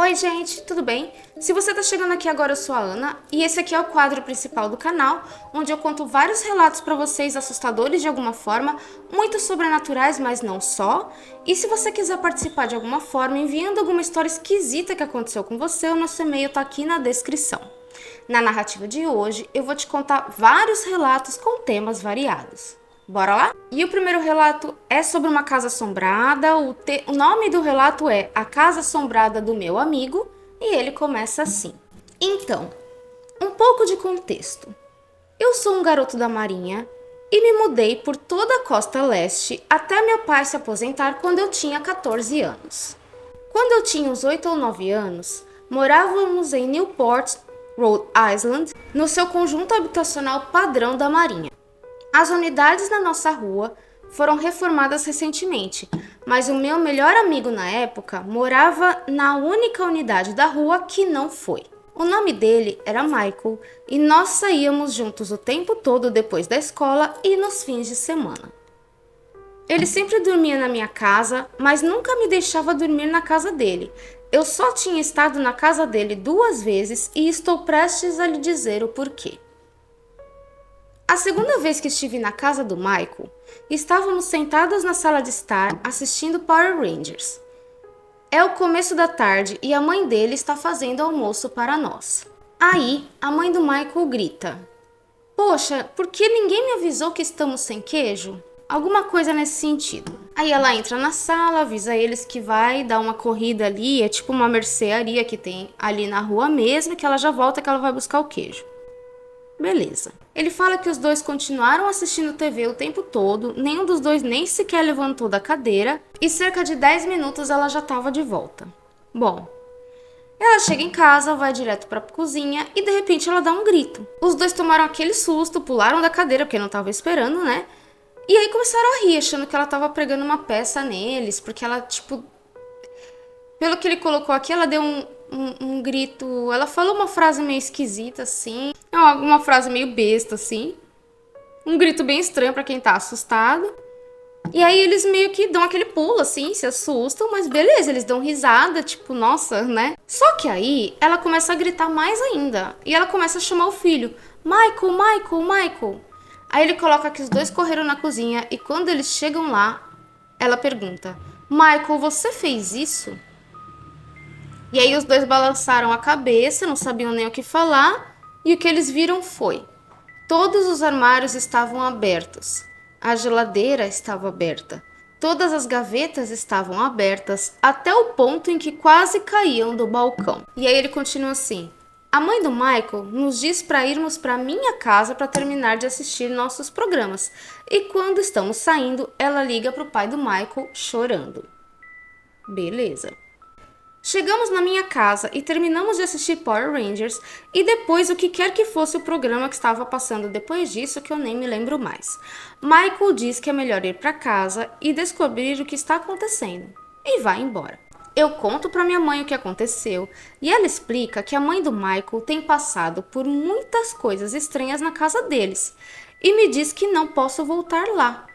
Oi gente, tudo bem? Se você tá chegando aqui agora, eu sou a Ana e esse aqui é o quadro principal do canal, onde eu conto vários relatos pra vocês assustadores de alguma forma, muito sobrenaturais, mas não só. E se você quiser participar de alguma forma, enviando alguma história esquisita que aconteceu com você, o nosso e-mail tá aqui na descrição. Na narrativa de hoje, eu vou te contar vários relatos com temas variados. Bora lá? E o primeiro relato é sobre uma casa assombrada. O nome do relato é A Casa Assombrada do Meu Amigo e ele começa assim. Então, um pouco de contexto. Eu sou um garoto da Marinha e me mudei por toda a costa leste até meu pai se aposentar quando eu tinha 14 anos. Quando eu tinha uns 8 ou 9 anos, morávamos em Newport, Rhode Island, no seu conjunto habitacional padrão da Marinha. As unidades na nossa rua foram reformadas recentemente, mas o meu melhor amigo na época morava na única unidade da rua que não foi. O nome dele era Michael e nós saíamos juntos o tempo todo depois da escola e nos fins de semana. Ele sempre dormia na minha casa, mas nunca me deixava dormir na casa dele. Eu só tinha estado na casa dele 2 vezes e estou prestes a lhe dizer o porquê. A segunda vez que estive na casa do Michael, estávamos sentados na sala de estar assistindo Power Rangers. É o começo da tarde e a mãe dele está fazendo almoço para nós. Aí, a mãe do Michael grita: "Poxa, por que ninguém me avisou que estamos sem queijo?" Alguma coisa nesse sentido. Aí ela entra na sala, avisa eles que vai dar uma corrida ali, é tipo uma mercearia que tem ali na rua mesmo, que ela já volta que ela vai buscar o queijo. Beleza. Ele fala que os dois continuaram assistindo TV o tempo todo, nenhum dos dois nem sequer levantou da cadeira e cerca de 10 minutos ela já estava de volta. Bom, ela chega em casa, vai direto para a cozinha e de repente ela dá um grito. Os dois tomaram aquele susto, pularam da cadeira porque não estavam esperando, né? E aí começaram a rir, achando que ela estava pregando uma peça neles, porque ela, tipo... Pelo que ele colocou aqui, ela deu um grito... Ela falou uma frase meio esquisita, assim. Uma frase meio besta, assim. Um grito bem estranho pra quem tá assustado. E aí eles meio que dão aquele pulo, assim, se assustam. Mas beleza, eles dão risada, tipo, nossa, né? Só que aí, ela começa a gritar mais ainda. E ela começa a chamar o filho. Michael, Michael, Michael. Aí ele coloca que os dois correram na cozinha. E quando eles chegam lá, ela pergunta: Michael, você fez isso? E aí os dois balançaram a cabeça, não sabiam nem o que falar, e o que eles viram foi: todos os armários estavam abertos, a geladeira estava aberta, todas as gavetas estavam abertas, até o ponto em que quase caíam do balcão. E aí ele continua assim: a mãe do Michael nos diz para irmos para minha casa para terminar de assistir nossos programas, e quando estamos saindo, ela liga para o pai do Michael chorando. Beleza. Chegamos na minha casa e terminamos de assistir Power Rangers e depois o que quer que fosse o programa que estava passando depois disso, que eu nem me lembro mais. Michael diz que é melhor ir para casa e descobrir o que está acontecendo e vai embora. Eu conto para minha mãe o que aconteceu e ela explica que a mãe do Michael tem passado por muitas coisas estranhas na casa deles e me diz que não posso voltar lá.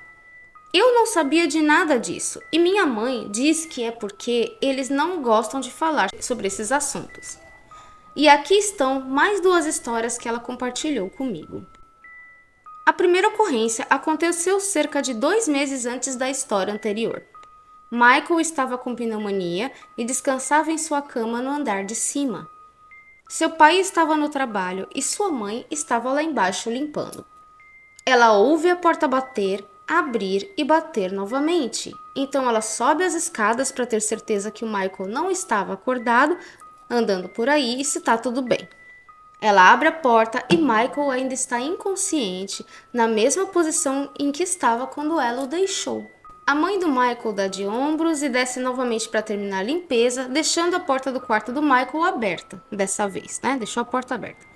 Eu não sabia de nada disso e minha mãe diz que é porque eles não gostam de falar sobre esses assuntos. E aqui estão mais 2 histórias que ela compartilhou comigo. A primeira ocorrência aconteceu cerca de 2 meses antes da história anterior. Michael estava com pneumonia e descansava em sua cama no andar de cima. Seu pai estava no trabalho e sua mãe estava lá embaixo limpando. Ela ouve a porta bater, abrir e bater novamente. Então ela sobe as escadas para ter certeza que o Michael não estava acordado, andando por aí e se está tudo bem. Ela abre a porta e Michael ainda está inconsciente, na mesma posição em que estava quando ela o deixou. A mãe do Michael dá de ombros e desce novamente para terminar a limpeza, deixando a porta do quarto do Michael aberta, dessa vez, né? Deixou a porta aberta.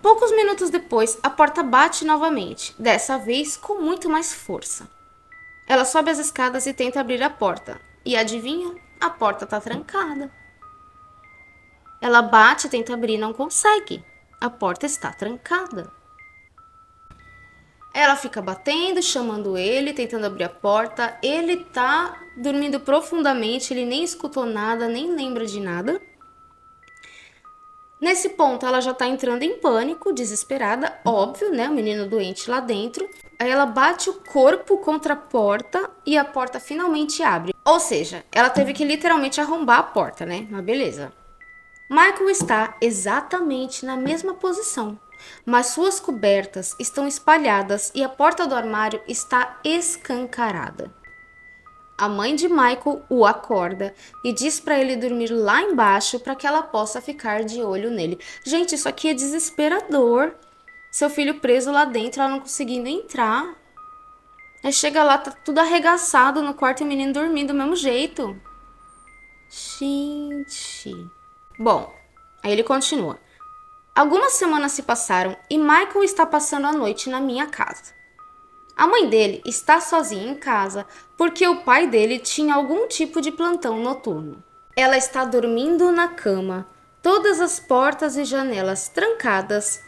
Poucos minutos depois, a porta bate novamente, dessa vez com muito mais força. Ela sobe as escadas e tenta abrir a porta. E adivinha? A porta está trancada. Ela bate e tenta abrir e não consegue. A porta está trancada. Ela fica batendo, chamando ele, tentando abrir a porta. Ele tá dormindo profundamente, ele nem escutou nada, nem lembra de nada. Nesse ponto, ela já tá entrando em pânico, desesperada, óbvio, né? O menino doente lá dentro. Aí ela bate o corpo contra a porta e a porta finalmente abre. Ou seja, ela teve que literalmente arrombar a porta, né? Mas beleza. Michael está exatamente na mesma posição, mas suas cobertas estão espalhadas e a porta do armário está escancarada. A mãe de Michael o acorda e diz para ele dormir lá embaixo para que ela possa ficar de olho nele. Gente, isso aqui é desesperador. Seu filho preso lá dentro, ela não conseguindo entrar. Aí chega lá, tá tudo arregaçado no quarto e o menino dormindo do mesmo jeito. Gente. Bom, aí ele continua. Algumas semanas se passaram e Michael está passando a noite na minha casa. A mãe dele está sozinha em casa porque o pai dele tinha algum tipo de plantão noturno. Ela está dormindo na cama, todas as portas e janelas trancadas,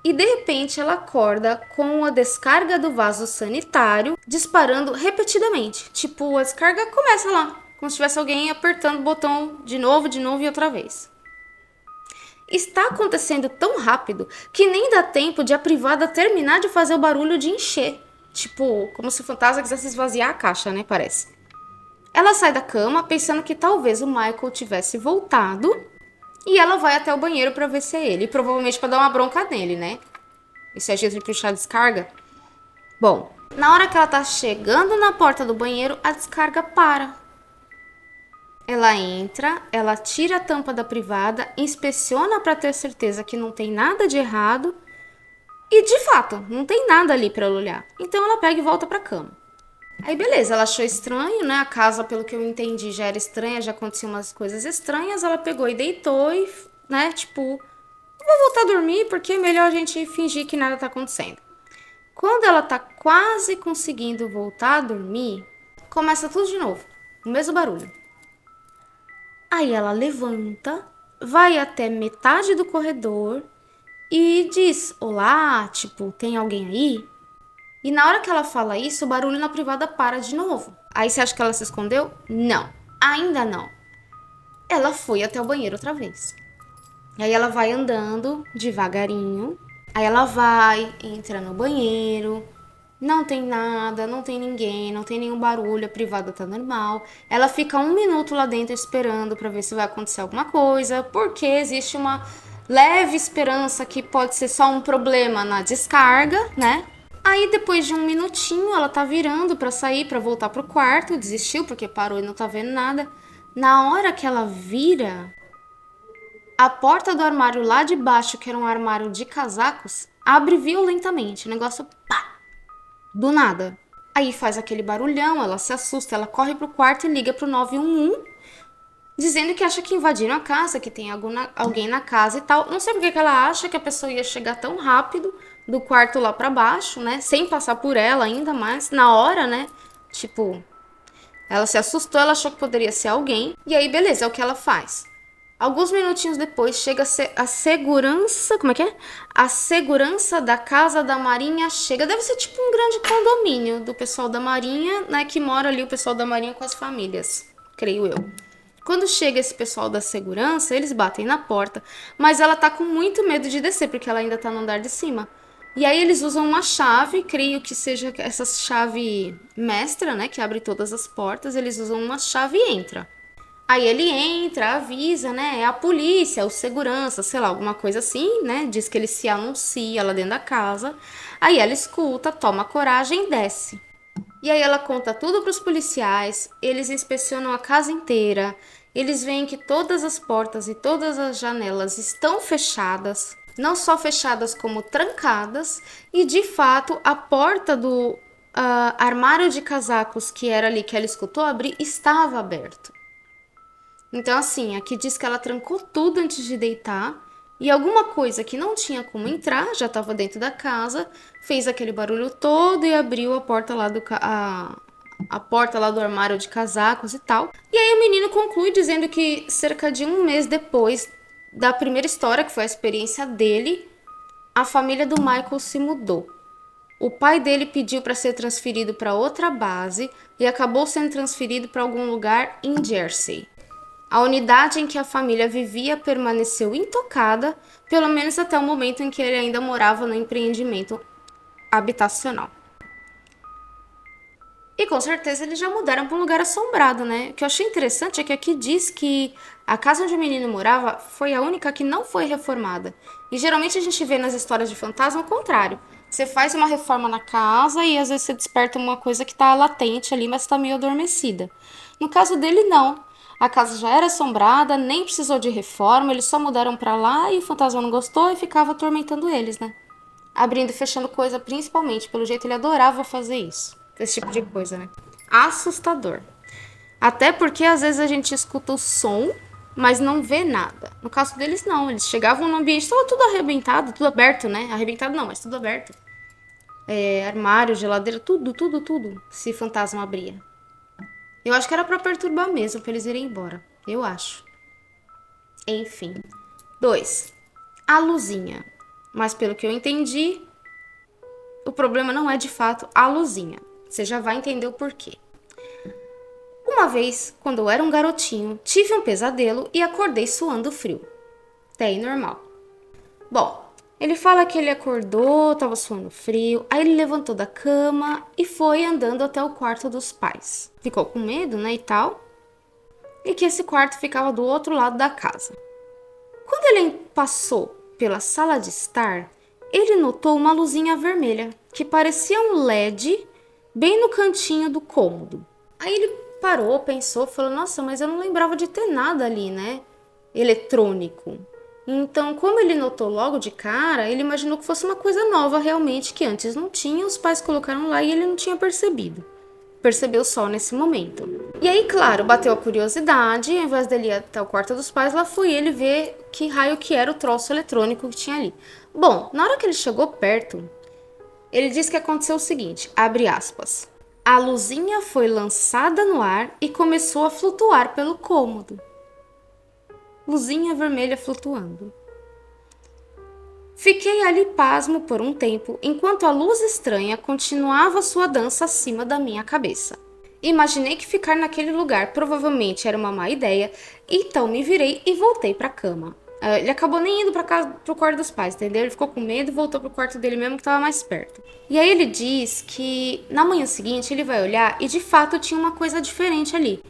e de repente ela acorda com a descarga do vaso sanitário disparando repetidamente. Tipo, a descarga começa lá, como se tivesse alguém apertando o botão de novo e outra vez. Está acontecendo tão rápido que nem dá tempo de a privada terminar de fazer o barulho de encher. Tipo, como se o fantasma quisesse esvaziar a caixa, né? Parece. Ela sai da cama pensando que talvez o Michael tivesse voltado e ela vai até o banheiro pra ver se é ele. E provavelmente pra dar uma bronca nele, né? Isso é jeito de puxar a descarga. Bom, na hora que ela tá chegando na porta do banheiro, a descarga para. Ela entra, ela tira a tampa da privada, inspeciona pra ter certeza que não tem nada de errado. E de fato, não tem nada ali pra ela olhar. Então ela pega e volta pra cama. Aí beleza, ela achou estranho, né? A casa, pelo que eu entendi, já era estranha, já aconteciam umas coisas estranhas. Ela pegou e deitou e, né, tipo, vou voltar a dormir porque é melhor a gente fingir que nada tá acontecendo. Quando ela tá quase conseguindo voltar a dormir, começa tudo de novo, o mesmo barulho. Aí ela levanta, vai até metade do corredor e diz: olá, tipo, tem alguém aí? E na hora que ela fala isso, o barulho na privada para de novo. Aí você acha que ela se escondeu? Não, ainda não. Ela foi até o banheiro outra vez. E aí ela vai andando devagarinho. Aí ela vai, entra no banheiro. Não tem nada, não tem ninguém, não tem nenhum barulho, a privada tá normal. Ela fica 1 minuto lá dentro esperando pra ver se vai acontecer alguma coisa, porque existe uma leve esperança que pode ser só um problema na descarga, né? Aí depois de 1 minutinho ela tá virando pra sair, pra voltar pro quarto, desistiu porque parou e não tá vendo nada. Na hora que ela vira, a porta do armário lá de baixo, que era um armário de casacos, abre violentamente. O negócio, pá, do nada. Aí faz aquele barulhão, ela se assusta, ela corre pro quarto e liga pro 911, dizendo que acha que invadiram a casa, que tem alguém na casa e tal. Não sei porque que ela acha que a pessoa ia chegar tão rápido do quarto lá pra baixo, né? Sem passar por ela ainda mais, na hora, né? Tipo, ela se assustou, ela achou que poderia ser alguém. E aí, beleza, é o que ela faz. Alguns minutinhos depois, chega a segurança... Como é que é? A segurança da casa da Marinha chega. Deve ser tipo um grande condomínio do pessoal da Marinha, né? Que mora ali o pessoal da Marinha com as famílias, creio eu. Quando chega esse pessoal da segurança, eles batem na porta, mas ela tá com muito medo de descer, porque ela ainda tá no andar de cima. E aí eles usam uma chave, creio que seja essa chave mestra, né, que abre todas as portas, eles usam uma chave e entra. Aí ele entra, avisa, né, é a polícia, é o segurança, sei lá, alguma coisa assim, né, diz que ele se anuncia lá dentro da casa. Aí ela escuta, toma coragem e desce. E aí ela conta tudo para os policiais, eles inspecionam a casa inteira, eles veem que todas as portas e todas as janelas estão fechadas, não só fechadas como trancadas, e de fato a porta do armário de casacos que era ali que ela escutou abrir estava aberto. Então assim, aqui diz que ela trancou tudo antes de deitar, e alguma coisa que não tinha como entrar, já estava dentro da casa, fez aquele barulho todo e abriu a porta lá a porta lá do armário de casacos e tal. E aí o menino conclui dizendo que cerca de 1 mês depois da primeira história, que foi a experiência dele, a família do Michael se mudou. O pai dele pediu para ser transferido para outra base e acabou sendo transferido para algum lugar em Jersey. A unidade em que a família vivia permaneceu intocada, pelo menos até o momento em que ele ainda morava no empreendimento habitacional. E com certeza eles já mudaram para um lugar assombrado, né? O que eu achei interessante é que aqui diz que a casa onde o menino morava foi a única que não foi reformada. E geralmente a gente vê nas histórias de fantasma o contrário. Você faz uma reforma na casa e às vezes você desperta uma coisa que tá latente ali, mas tá meio adormecida. No caso dele, não. A casa já era assombrada, nem precisou de reforma, eles só mudaram pra lá e o fantasma não gostou e ficava atormentando eles, né? Abrindo e fechando coisa, principalmente. Pelo jeito, ele adorava fazer isso. Esse tipo de coisa, né? Assustador. Até porque, às vezes, a gente escuta o som, mas não vê nada. No caso deles, não. Eles chegavam no ambiente, estava tudo arrebentado, tudo aberto, né? Arrebentado não, mas tudo aberto. Armário, geladeira, tudo, tudo, tudo. Se fantasma abria. Eu acho que era pra perturbar mesmo, pra eles irem embora. Eu acho. Enfim. 2. A luzinha. Mas pelo que eu entendi, o problema não é de fato a luzinha. Você já vai entender o porquê. Uma vez, quando eu era um garotinho, tive um pesadelo e acordei suando frio. Até aí normal. Bom, ele fala que ele acordou, tava suando frio, aí ele levantou da cama e foi andando até o quarto dos pais. Ficou com medo, né, e tal. E que esse quarto ficava do outro lado da casa. Quando ele passou pela sala de estar, ele notou uma luzinha vermelha, que parecia um LED, bem no cantinho do cômodo. Aí ele parou, pensou, falou, nossa, mas eu não lembrava de ter nada ali, né? Eletrônico. Então, como ele notou logo de cara, ele imaginou que fosse uma coisa nova realmente, que antes não tinha, os pais colocaram lá e ele não tinha percebido. Percebeu só nesse momento. E aí, claro, bateu a curiosidade, ao invés dele ir até o quarto dos pais, lá foi ele ver que raio que era o troço eletrônico que tinha ali. Bom, na hora que ele chegou perto, ele disse que aconteceu o seguinte, abre aspas, a luzinha foi lançada no ar e começou a flutuar pelo cômodo. Luzinha vermelha flutuando. Fiquei ali pasmo por um tempo, enquanto a luz estranha continuava sua dança acima da minha cabeça. Imaginei que ficar naquele lugar provavelmente era uma má ideia, então me virei e voltei para a cama. Ele acabou nem indo para casa, pro quarto dos pais, entendeu? Ele ficou com medo e voltou pro quarto dele mesmo que estava mais perto. E aí ele diz que na manhã seguinte ele vai olhar e de fato tinha uma coisa diferente ali.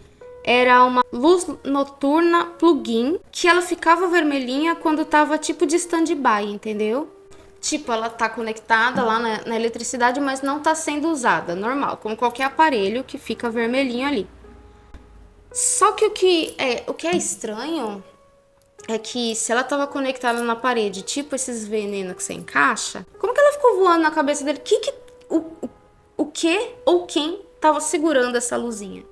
Era uma luz noturna plug-in que ela ficava vermelhinha quando tava tipo de stand-by, entendeu? Tipo, ela tá conectada lá na eletricidade, mas não tá sendo usada, normal, como qualquer aparelho que fica vermelhinho ali. Só que o que é estranho é que se ela tava conectada na parede, tipo esses venenos que você encaixa, como que ela ficou voando na cabeça dele? O que ou quem tava segurando essa luzinha?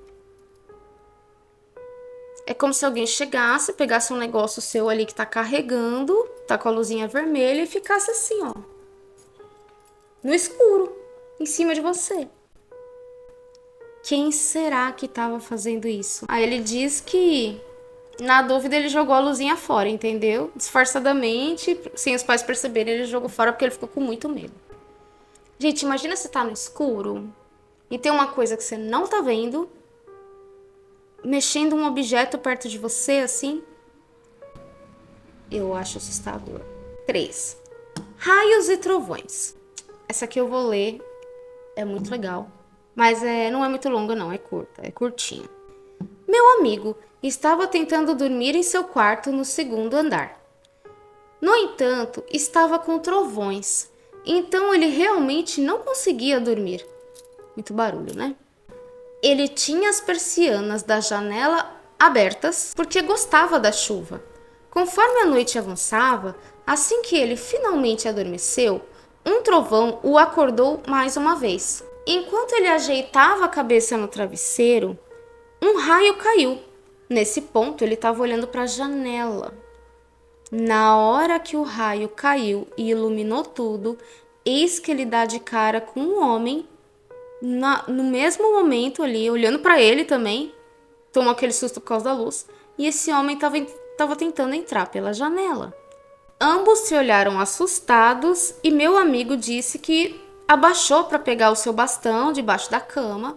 É como se alguém chegasse, pegasse um negócio seu ali que tá carregando, tá com a luzinha vermelha e ficasse assim, ó. No escuro, em cima de você. Quem será que tava fazendo isso? Aí ele diz que, na dúvida, ele jogou a luzinha fora, entendeu? Disfarçadamente, sem os pais perceberem, ele jogou fora porque ele ficou com muito medo. Gente, imagina você tá no escuro e tem uma coisa que você não tá vendo mexendo um objeto perto de você, assim. Eu acho assustador. 3. Raios e trovões. Essa aqui eu vou ler. É muito legal. Mas não é muito longa, não. É curta. É curtinha. Meu amigo estava tentando dormir em seu quarto no segundo andar. No entanto, estava com trovões. Então ele realmente não conseguia dormir. Muito barulho, né? Ele tinha as persianas da janela abertas porque gostava da chuva. Conforme a noite avançava, assim que ele finalmente adormeceu, um trovão o acordou mais uma vez. Enquanto ele ajeitava a cabeça no travesseiro, um raio caiu. Nesse ponto, ele estava olhando para a janela. Na hora que o raio caiu e iluminou tudo, eis que ele dá de cara com um homem. No mesmo momento ali, olhando para ele também, tomou aquele susto por causa da luz, e esse homem estava tentando entrar pela janela. Ambos se olharam assustados e meu amigo disse que abaixou para pegar o seu bastão debaixo da cama.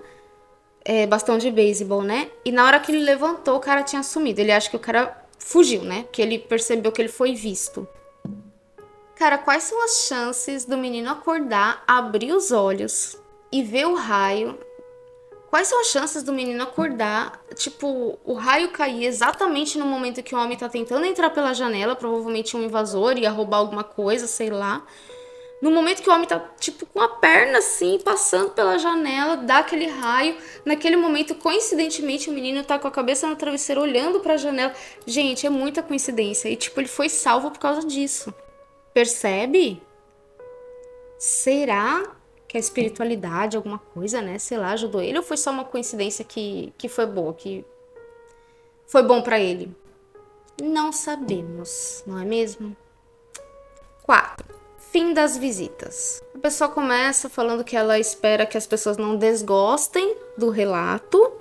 bastão de beisebol, né? E na hora que ele levantou, o cara tinha sumido. Ele acha que o cara fugiu, né? Porque ele percebeu que ele foi visto. Cara, quais são as chances do menino acordar, abrir os olhos e ver o raio? Quais são as chances do menino acordar, tipo, o raio cair exatamente no momento que o homem tá tentando entrar pela janela, provavelmente um invasor, ia roubar alguma coisa, sei lá. No momento que o homem tá, tipo, com a perna assim, passando pela janela, dá aquele raio. Naquele momento, coincidentemente, o menino tá com a cabeça no travesseiro olhando pra janela. Gente, é muita coincidência. E, tipo, ele foi salvo por causa disso. Percebe? Será que a espiritualidade, alguma coisa, né? Sei lá, ajudou ele? Ou foi só uma coincidência que foi boa, que foi bom pra ele? Não sabemos, não é mesmo? 4. Fim das visitas. A pessoa começa falando que ela espera que as pessoas não desgostem do relato,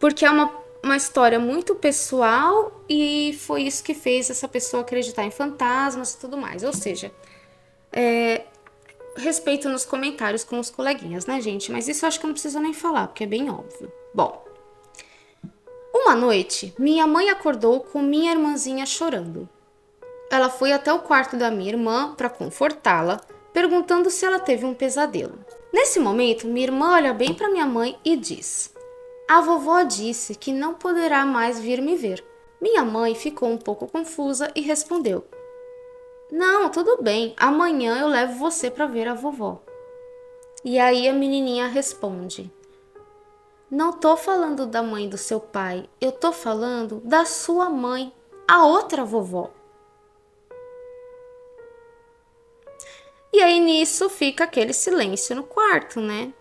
porque é uma história muito pessoal e foi isso que fez essa pessoa acreditar em fantasmas e tudo mais. Ou seja, respeito nos comentários com os coleguinhas, né, gente? Mas isso eu acho que eu não preciso nem falar, porque é bem óbvio. Bom, uma noite, minha mãe acordou com minha irmãzinha chorando. Ela foi até o quarto da minha irmã para confortá-la, perguntando se ela teve um pesadelo. Nesse momento, minha irmã olha bem para minha mãe e diz: "A vovó disse que não poderá mais vir me ver." Minha mãe ficou um pouco confusa e respondeu: "Não, tudo bem. Amanhã eu levo você para ver a vovó." E aí a menininha responde: "Não tô falando da mãe do seu pai, eu tô falando da sua mãe, a outra vovó." E aí nisso fica aquele silêncio no quarto, né?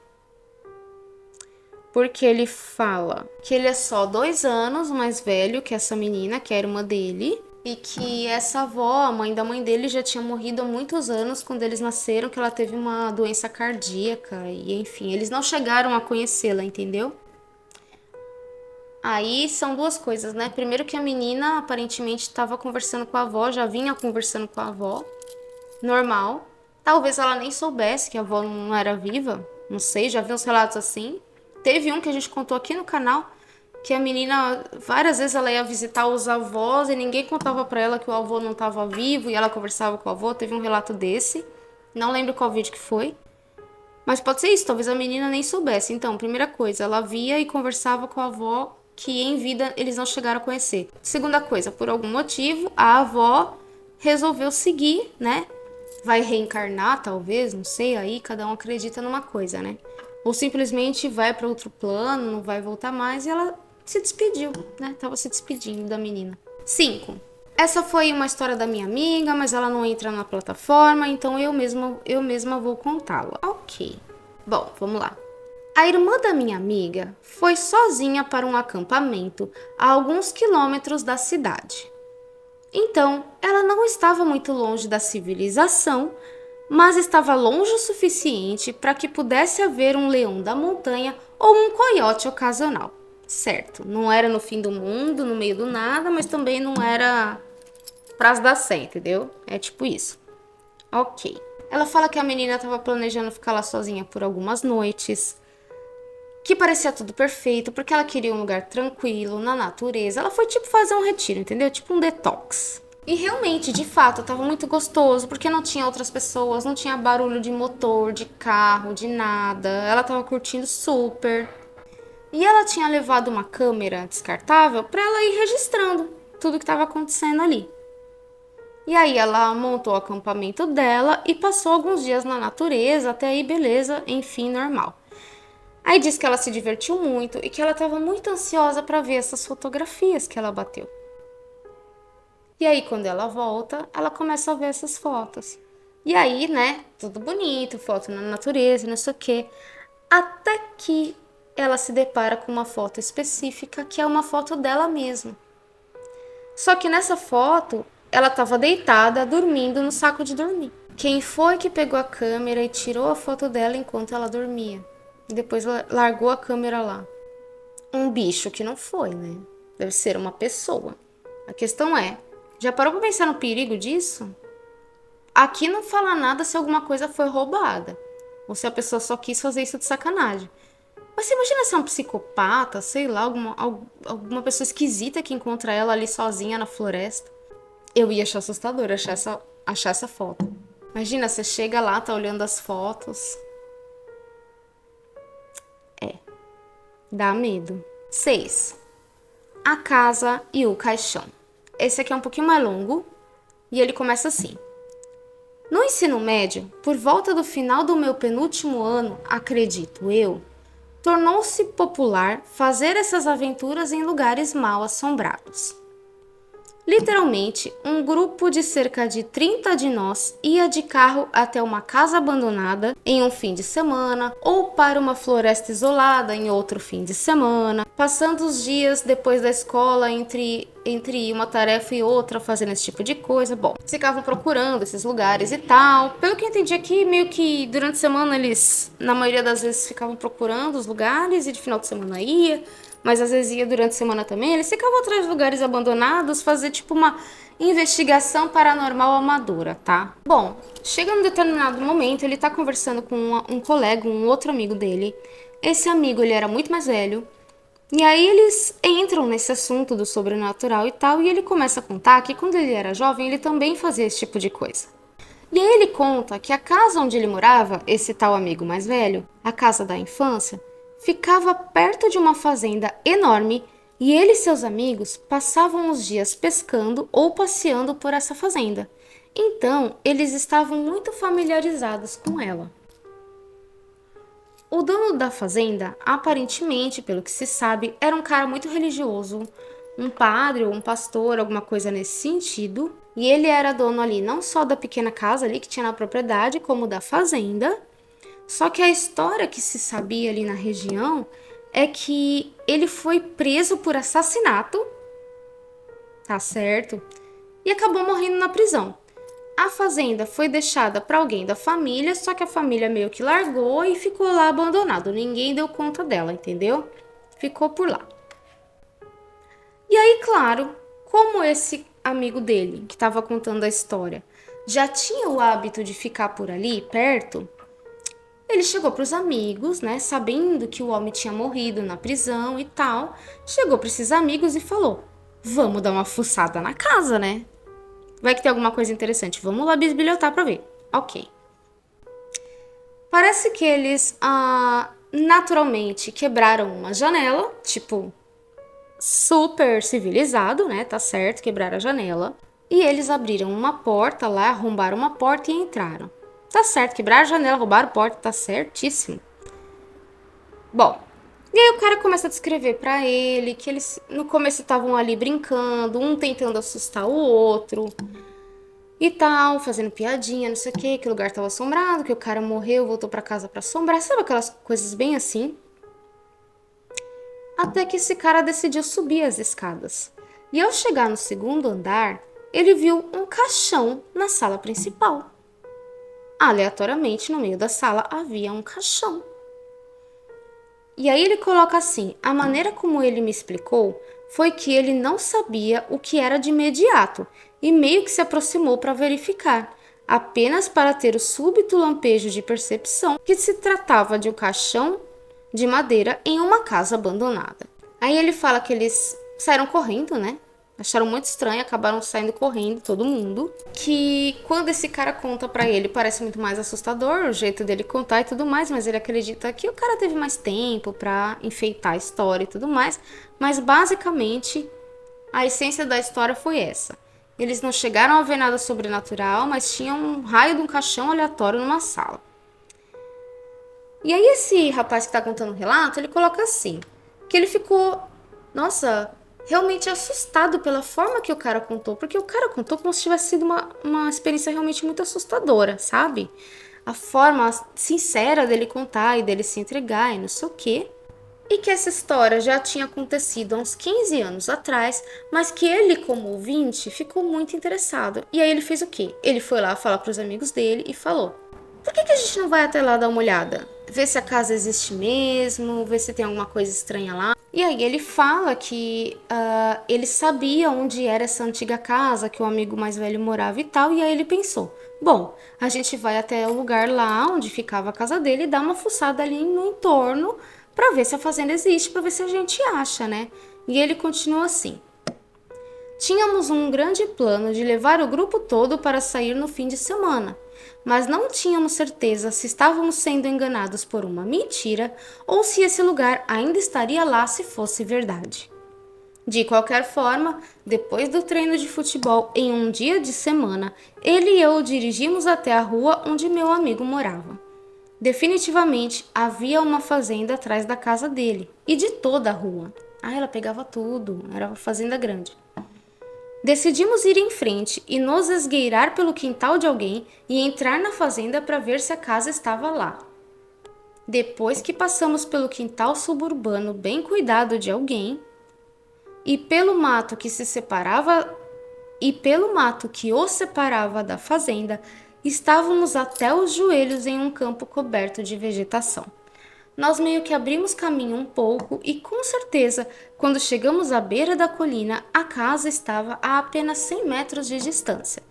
Porque ele fala que ele é só 2 anos mais velho que essa menina, que é a irmã dele, e que essa avó, a mãe da mãe dele, já tinha morrido há muitos anos quando eles nasceram, que ela teve uma doença cardíaca, e enfim, eles não chegaram a conhecê-la, entendeu? Aí são duas coisas, né? Primeiro que a menina aparentemente estava conversando com a avó, já vinha conversando com a avó, normal. Talvez ela nem soubesse que a avó não era viva, não sei, já vi uns relatos assim. Teve um que a gente contou aqui no canal, que a menina, várias vezes ela ia visitar os avós e ninguém contava pra ela que o avô não estava vivo e ela conversava com o avô. Teve um relato desse, não lembro qual vídeo que foi. Mas pode ser isso, talvez a menina nem soubesse. Então, primeira coisa, ela via e conversava com a avó que em vida eles não chegaram a conhecer. Segunda coisa, por algum motivo, a avó resolveu seguir, né? Vai reencarnar, talvez, não sei, aí cada um acredita numa coisa, né? Ou simplesmente vai para outro plano, não vai voltar mais e ela se despediu, né? Tava se despedindo da menina. 5. Essa foi uma história da minha amiga, mas ela não entra na plataforma, então eu mesma vou contá-la. Ok. Bom, vamos lá. A irmã da minha amiga foi sozinha para um acampamento a alguns quilômetros da cidade. Então, ela não estava muito longe da civilização, mas estava longe o suficiente para que pudesse haver um leão da montanha ou um coiote ocasional. Certo, não era no fim do mundo, no meio do nada, mas também não era prazo da sé, entendeu? É tipo isso. Ok. Ela fala que a menina estava planejando ficar lá sozinha por algumas noites, que parecia tudo perfeito, porque ela queria um lugar tranquilo, na natureza. Ela foi tipo fazer um retiro, entendeu? Tipo um detox. E realmente, de fato, tava muito gostoso, porque não tinha outras pessoas, não tinha barulho de motor, de carro, de nada. Ela tava curtindo super. E ela tinha levado uma câmera descartável para ela ir registrando tudo que estava acontecendo ali. E aí ela montou o acampamento dela e passou alguns dias na natureza, até aí beleza, enfim, normal. Aí diz que ela se divertiu muito e que ela estava muito ansiosa para ver essas fotografias que ela bateu. E aí quando ela volta, ela começa a ver essas fotos. E aí, né, tudo bonito, foto na natureza, não sei o quê. Até que ela se depara com uma foto específica, que é uma foto dela mesma. Só que nessa foto, ela estava deitada, dormindo no saco de dormir. Quem foi que pegou a câmera e tirou a foto dela enquanto ela dormia? E depois largou a câmera lá. Um bicho que não foi, né? Deve ser uma pessoa. A questão é, já parou pra pensar no perigo disso? Aqui não fala nada se alguma coisa foi roubada, ou se a pessoa só quis fazer isso de sacanagem. Mas você imagina se é um psicopata, sei lá, alguma pessoa esquisita que encontra ela ali sozinha na floresta. Eu ia achar assustador achar essa foto. Imagina, você chega lá, tá olhando as fotos. Dá medo. 6. A casa e o caixão. Esse aqui é um pouquinho mais longo e ele começa assim. No ensino médio, por volta do final do meu penúltimo ano, acredito eu, tornou-se popular fazer essas aventuras em lugares mal assombrados. Literalmente, um grupo de cerca de 30 de nós ia de carro até uma casa abandonada em um fim de semana ou para uma floresta isolada em outro fim de semana, passando os dias depois da escola entre uma tarefa e outra fazendo esse tipo de coisa. Bom, ficavam procurando esses lugares e tal. Pelo que eu entendi aqui, meio que durante a semana eles, na maioria das vezes, ficavam procurando os lugares e de final de semana ia. Mas às vezes ia durante a semana também, eles ficavam atrás de lugares abandonados, fazer tipo uma investigação paranormal amadora, tá? Bom, chega num determinado momento, ele tá conversando com um colega, um outro amigo dele. Esse amigo, ele era muito mais velho. E aí eles entram nesse assunto do sobrenatural e tal, e ele começa a contar que quando ele era jovem, ele também fazia esse tipo de coisa. E aí ele conta que a casa onde ele morava, esse tal amigo mais velho, a casa da infância, ficava perto de uma fazenda enorme e ele e seus amigos passavam os dias pescando ou passeando por essa fazenda. Então, eles estavam muito familiarizados com ela. O dono da fazenda, aparentemente, pelo que se sabe, era um cara muito religioso, um padre ou um pastor, alguma coisa nesse sentido. E ele era dono ali não só da pequena casa ali que tinha na propriedade, como da fazenda. Só que a história que se sabia ali na região é que ele foi preso por assassinato, tá certo? E acabou morrendo na prisão. A fazenda foi deixada para alguém da família, só que a família meio que largou e ficou lá abandonado. Ninguém deu conta dela, entendeu? Ficou por lá. E aí, claro, como esse amigo dele, que estava contando a história, já tinha o hábito de ficar por ali, perto, ele chegou para os amigos, né, sabendo que o homem tinha morrido na prisão e tal, chegou para esses amigos e falou: vamos dar uma fuçada na casa, né? Vai que tem alguma coisa interessante, vamos lá bisbilhotar para ver. Ok. Parece que eles naturalmente quebraram uma janela, tipo, super civilizado, né? Tá certo, quebraram a janela. E eles abriram uma porta lá, arrombaram uma porta e entraram. Tá certo, quebraram a janela, roubaram a porta, tá certíssimo. Bom, e aí o cara começa a descrever pra ele que eles no começo estavam ali brincando, um tentando assustar o outro e tal, fazendo piadinha, não sei o que o lugar tava assombrado, que o cara morreu, voltou pra casa pra assombrar, sabe aquelas coisas bem assim? Até que esse cara decidiu subir as escadas. E ao chegar no segundo andar, ele viu um caixão na sala principal. Aleatoriamente, no meio da sala, havia um caixão. E aí ele coloca assim: a maneira como ele me explicou foi que ele não sabia o que era de imediato e meio que se aproximou para verificar, apenas para ter o súbito lampejo de percepção que se tratava de um caixão de madeira em uma casa abandonada. Aí ele fala que eles saíram correndo, né? Acharam muito estranho, acabaram saindo correndo, todo mundo. Que quando esse cara conta pra ele, parece muito mais assustador o jeito dele contar e tudo mais, mas ele acredita que o cara teve mais tempo pra enfeitar a história e tudo mais. Mas basicamente, a essência da história foi essa. Eles não chegaram a ver nada sobrenatural, mas tinham um raio de um caixão aleatório numa sala. E aí esse rapaz que tá contando o relato, ele coloca assim, que ele ficou, nossa, realmente assustado pela forma que o cara contou, porque o cara contou como se tivesse sido uma experiência realmente muito assustadora, sabe? A forma sincera dele contar e dele se entregar e não sei o quê. E que essa história já tinha acontecido há uns 15 anos atrás, mas que ele, como ouvinte, ficou muito interessado. E aí ele fez o quê? Ele foi lá falar para os amigos dele e falou: por que a gente não vai até lá dar uma olhada? Ver se a casa existe mesmo, ver se tem alguma coisa estranha lá. E aí ele fala que ele sabia onde era essa antiga casa, que o amigo mais velho morava e tal. E aí ele pensou: bom, a gente vai até o lugar lá onde ficava a casa dele e dá uma fuçada ali no entorno para ver se a fazenda existe, para ver se a gente acha, né? E ele continua assim: tínhamos um grande plano de levar o grupo todo para sair no fim de semana, mas não tínhamos certeza se estávamos sendo enganados por uma mentira ou se esse lugar ainda estaria lá se fosse verdade. De qualquer forma, depois do treino de futebol em um dia de semana, ele e eu dirigimos até a rua onde meu amigo morava. Definitivamente havia uma fazenda atrás da casa dele e de toda a rua. Ela pegava tudo, era uma fazenda grande. Decidimos ir em frente e nos esgueirar pelo quintal de alguém e entrar na fazenda para ver se a casa estava lá. Depois que passamos pelo quintal suburbano bem cuidado de alguém, e pelo mato que o separava da fazenda, estávamos até os joelhos em um campo coberto de vegetação. Nós meio que abrimos caminho um pouco e, com certeza, quando chegamos à beira da colina, a casa estava a apenas 100 metros de distância.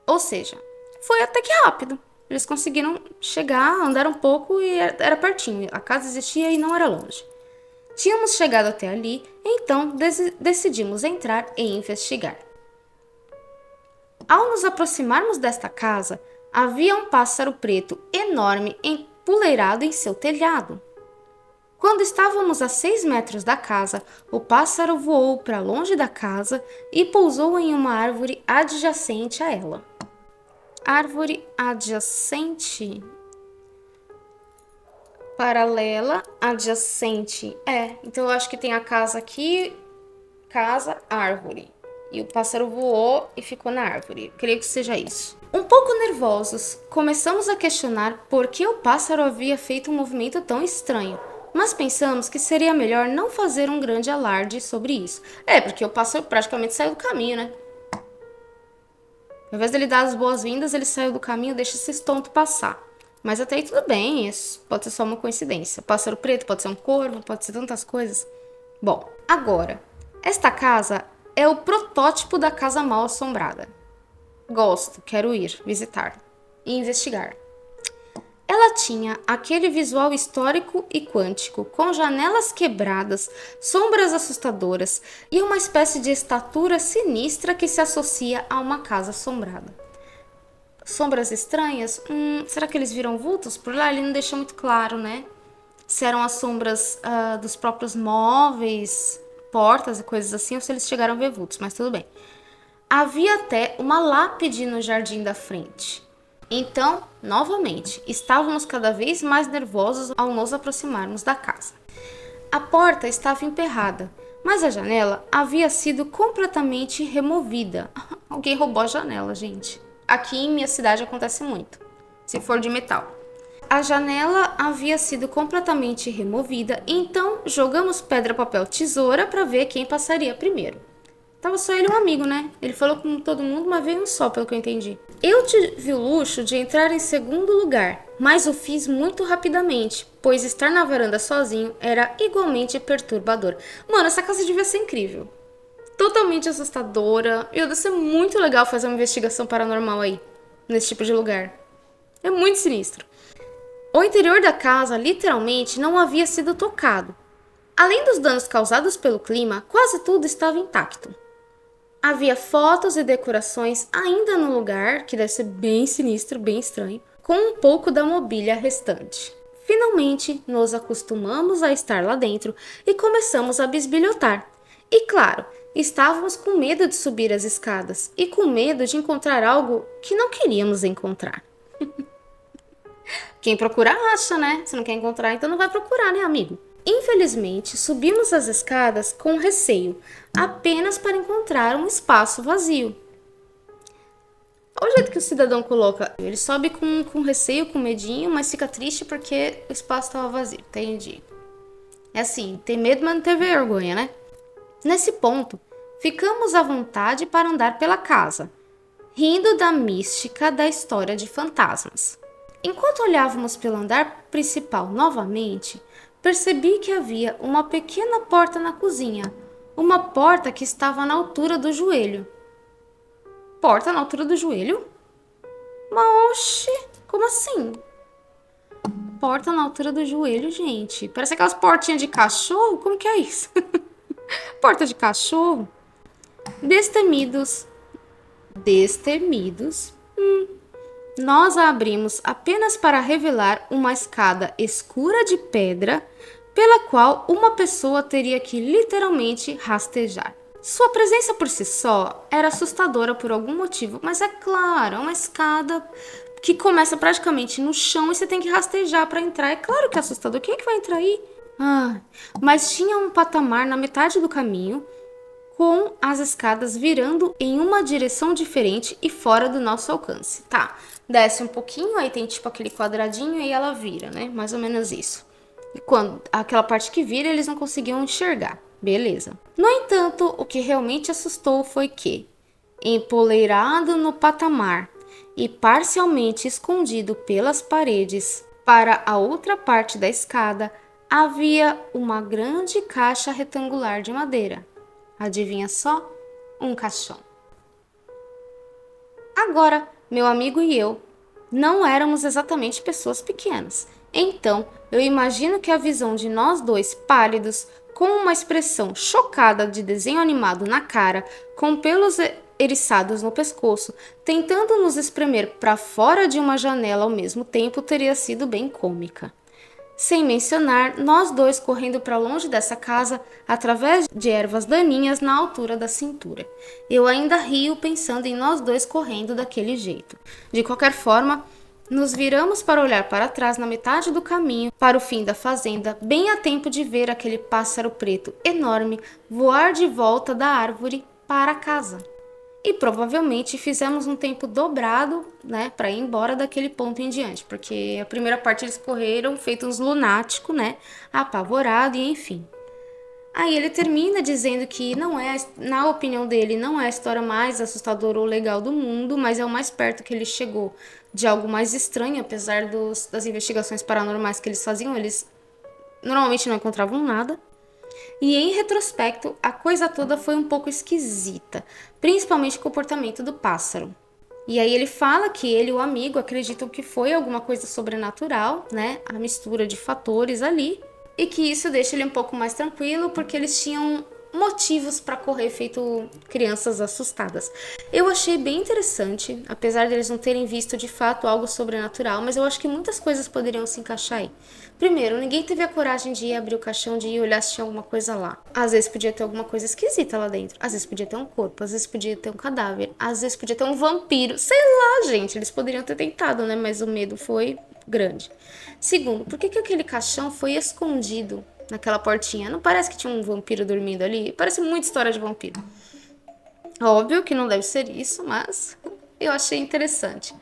Ou seja, foi até que rápido. Eles conseguiram chegar, andar um pouco e era pertinho. A casa existia e não era longe. Tínhamos chegado até ali, então decidimos entrar e investigar. Ao nos aproximarmos desta casa, havia um pássaro preto enorme empoleirado em seu telhado. Quando estávamos a 6 metros da casa, o pássaro voou para longe da casa e pousou em uma árvore adjacente a ela. Árvore adjacente? Paralela, adjacente. Então eu acho que tem a casa aqui, casa, árvore. E o pássaro voou e ficou na árvore. Eu creio que seja isso. Um pouco nervosos, começamos a questionar por que o pássaro havia feito um movimento tão estranho, mas pensamos que seria melhor não fazer um grande alarde sobre isso. Porque o pássaro praticamente saiu do caminho, né? Ao invés dele dar as boas-vindas, ele saiu do caminho, deixa esses tontos passar. Mas até aí tudo bem, isso pode ser só uma coincidência. Pássaro preto pode ser um corvo, pode ser tantas coisas. Bom, agora, esta casa é o protótipo da casa mal assombrada. Gosto, quero ir visitar e investigar. Ela tinha aquele visual histórico e quântico, com janelas quebradas, sombras assustadoras e uma espécie de estatura sinistra que se associa a uma casa assombrada. Sombras estranhas? Será que eles viram vultos por lá? Ele não deixou muito claro, né? Se eram as sombras dos próprios móveis, portas e coisas assim, ou se eles chegaram a ver vultos, mas tudo bem. Havia até uma lápide no jardim da frente. Então, novamente, estávamos cada vez mais nervosos ao nos aproximarmos da casa. A porta estava emperrada, mas a janela havia sido completamente removida. Alguém roubou a janela, gente. Aqui em minha cidade acontece muito, se for de metal. A janela havia sido completamente removida, então jogamos pedra, papel, tesoura para ver quem passaria primeiro. Tava só ele e um amigo, né? Ele falou com todo mundo, mas veio um só, pelo que eu entendi. Eu tive o luxo de entrar em segundo lugar, mas o fiz muito rapidamente, pois estar na varanda sozinho era igualmente perturbador. Mano, essa casa devia ser incrível. Totalmente assustadora. E deve ser muito legal fazer uma investigação paranormal aí, nesse tipo de lugar. É muito sinistro. O interior da casa literalmente não havia sido tocado. Além dos danos causados pelo clima, quase tudo estava intacto. Havia fotos e decorações ainda no lugar, que deve ser bem sinistro, bem estranho, com um pouco da mobília restante. Finalmente, nos acostumamos a estar lá dentro e começamos a bisbilhotar. E claro, estávamos com medo de subir as escadas e com medo de encontrar algo que não queríamos encontrar. Quem procura acha, né? Se não quer encontrar, então não vai procurar, né, amigo? Infelizmente, subimos as escadas com receio, apenas para encontrar um espaço vazio. Olha o jeito que o cidadão coloca. Ele sobe com receio, com medinho, mas fica triste porque o espaço estava vazio. Entendi. É assim, tem medo, mas não tem vergonha, né? Nesse ponto, ficamos à vontade para andar pela casa, rindo da mística da história de fantasmas. Enquanto olhávamos pelo andar principal novamente, percebi que havia uma pequena porta na cozinha, uma porta que estava na altura do joelho. Porta na altura do joelho? Mas oxe, como assim? porta na altura do joelho, gente. Parece aquelas portinhas de cachorro. Como que é isso? Porta de cachorro. Destemidos. Nós a abrimos apenas para revelar uma escada escura de pedra pela qual uma pessoa teria que literalmente rastejar. Sua presença por si só era assustadora por algum motivo, mas é claro, é uma escada que começa praticamente no chão e você tem que rastejar para entrar. É claro que é assustador. Quem é que vai entrar aí? Mas tinha um patamar na metade do caminho, com as escadas virando em uma direção diferente e fora do nosso alcance. Tá, desce um pouquinho, aí tem tipo aquele quadradinho e ela vira, né? Mais ou menos isso. E quando aquela parte que vira, eles não conseguiam enxergar. Beleza. No entanto, o que realmente assustou foi que, empoleirado no patamar e parcialmente escondido pelas paredes para a outra parte da escada, havia uma grande caixa retangular de madeira. Adivinha só? Um caixão. Agora, meu amigo e eu não éramos exatamente pessoas pequenas. Então, eu imagino que a visão de nós dois pálidos, com uma expressão chocada de desenho animado na cara, com pelos eriçados no pescoço, tentando nos espremer para fora de uma janela ao mesmo tempo, teria sido bem cômica. Sem mencionar nós dois correndo para longe dessa casa através de ervas daninhas na altura da cintura. Eu ainda rio pensando em nós dois correndo daquele jeito. De qualquer forma, nos viramos para olhar para trás na metade do caminho para o fim da fazenda, bem a tempo de ver aquele pássaro preto enorme voar de volta da árvore para casa. E provavelmente fizemos um tempo dobrado, né, para ir embora daquele ponto em diante, porque a primeira parte eles correram feitos uns lunáticos, né, apavorado e enfim. Aí ele termina dizendo que não é, na opinião dele, não é a história mais assustadora ou legal do mundo, mas é o mais perto que ele chegou de algo mais estranho, apesar das investigações paranormais que eles faziam, eles normalmente não encontravam nada. E em retrospecto, a coisa toda foi um pouco esquisita, principalmente o comportamento do pássaro. E aí ele fala que ele e o amigo acreditam que foi alguma coisa sobrenatural, né? A mistura de fatores ali. E que isso deixa ele um pouco mais tranquilo, porque eles tinham motivos para correr feito crianças assustadas. Eu achei bem interessante, apesar deles não terem visto de fato algo sobrenatural, mas eu acho que muitas coisas poderiam se encaixar aí. Primeiro, ninguém teve a coragem de ir abrir o caixão, de ir olhar se tinha alguma coisa lá. Às vezes podia ter alguma coisa esquisita lá dentro, às vezes podia ter um corpo, às vezes podia ter um cadáver, às vezes podia ter um vampiro, sei lá, gente, eles poderiam ter tentado, né, mas o medo foi grande. Segundo, por que aquele caixão foi escondido naquela portinha? Não parece que tinha um vampiro dormindo ali? Parece muita história de vampiro. Óbvio que não deve ser isso, mas eu achei interessante.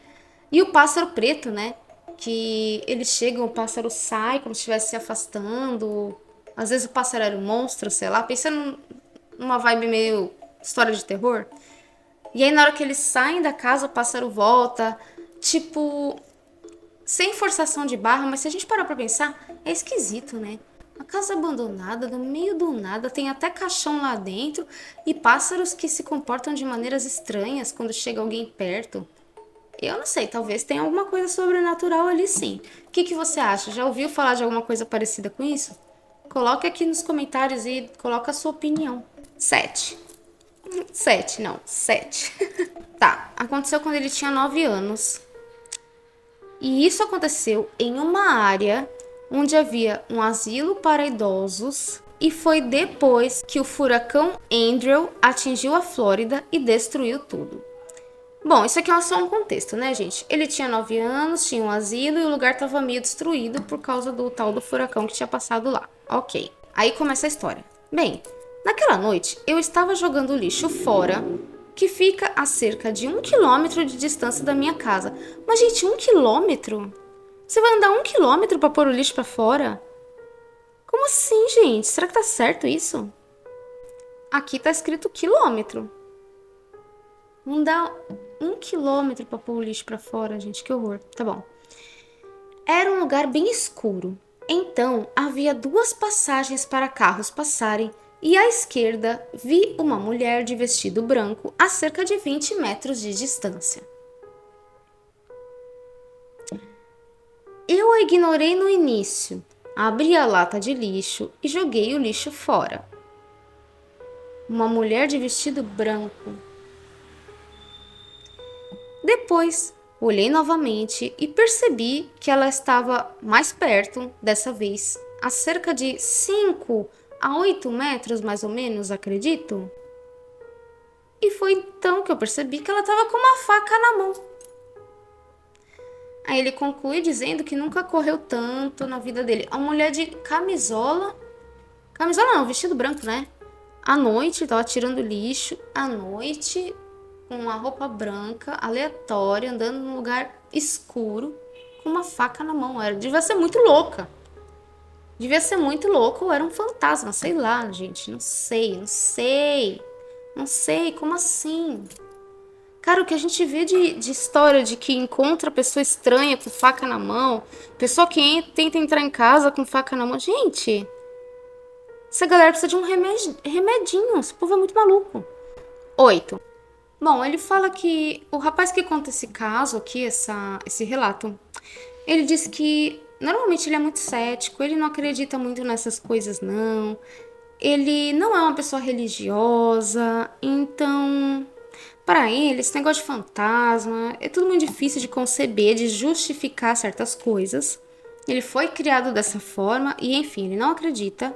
E o pássaro preto, né? Que eles chegam, o pássaro sai como se estivesse se afastando. Às vezes o pássaro era um monstro, sei lá. Pensando numa vibe meio história de terror. E aí na hora que eles saem da casa, o pássaro volta. Tipo, sem forçação de barra, mas se a gente parar pra pensar, é esquisito, né? Uma casa abandonada, no meio do nada, tem até caixão lá dentro e pássaros que se comportam de maneiras estranhas quando chega alguém perto. Eu não sei, talvez tenha alguma coisa sobrenatural ali sim. O que você acha? Já ouviu falar de alguma coisa parecida com isso? Coloque aqui nos comentários e coloque a sua opinião. 7. 7, não, 7. Tá, aconteceu quando ele tinha 9 anos. E isso aconteceu em uma área onde havia um asilo para idosos, e foi depois que o furacão Andrew atingiu a Flórida e destruiu tudo. Bom, isso aqui é só um contexto, né, gente? Ele tinha 9 anos, tinha um asilo e o lugar estava meio destruído por causa do tal do furacão que tinha passado lá. Ok, aí começa a história. Bem, naquela noite eu estava jogando lixo fora, que fica a cerca de 1 quilômetro de distância da minha casa. Mas, gente, 1 quilômetro? Você vai andar 1 quilômetro para pôr o lixo para fora? Como assim, gente? Será que tá certo isso? Aqui tá escrito quilômetro. Andar 1 quilômetro para pôr o lixo para fora, gente, que horror. Tá bom. Era um lugar bem escuro. Então, havia 2 passagens para carros passarem e à esquerda vi uma mulher de vestido branco a cerca de 20 metros de distância. Eu a ignorei no início, abri a lata de lixo e joguei o lixo fora. Uma mulher de vestido branco. Depois, olhei novamente e percebi que ela estava mais perto, dessa vez, a cerca de 5 a 8 metros mais ou menos, acredito. E foi então que eu percebi que ela estava com uma faca na mão. Aí ele conclui dizendo que nunca correu tanto na vida dele. A mulher de camisola não, vestido branco, né? À noite, tava tirando lixo, à noite, com uma roupa branca, aleatória, andando num lugar escuro, com uma faca na mão. Devia ser muito louca. Devia ser muito louca ou era um fantasma, sei lá, gente. Não sei, como assim? Cara, o que a gente vê de história de que encontra pessoa estranha com faca na mão, pessoa que tenta entrar em casa com faca na mão. Gente, essa galera precisa de um remedinho. Esse povo é muito maluco. 8. Bom, ele fala que o rapaz que conta esse caso aqui, esse relato, ele diz que normalmente ele é muito cético, ele não acredita muito nessas coisas, não. Ele não é uma pessoa religiosa, então, para ele, esse negócio de fantasma é tudo muito difícil de conceber, de justificar certas coisas. Ele foi criado dessa forma e, enfim, ele não acredita.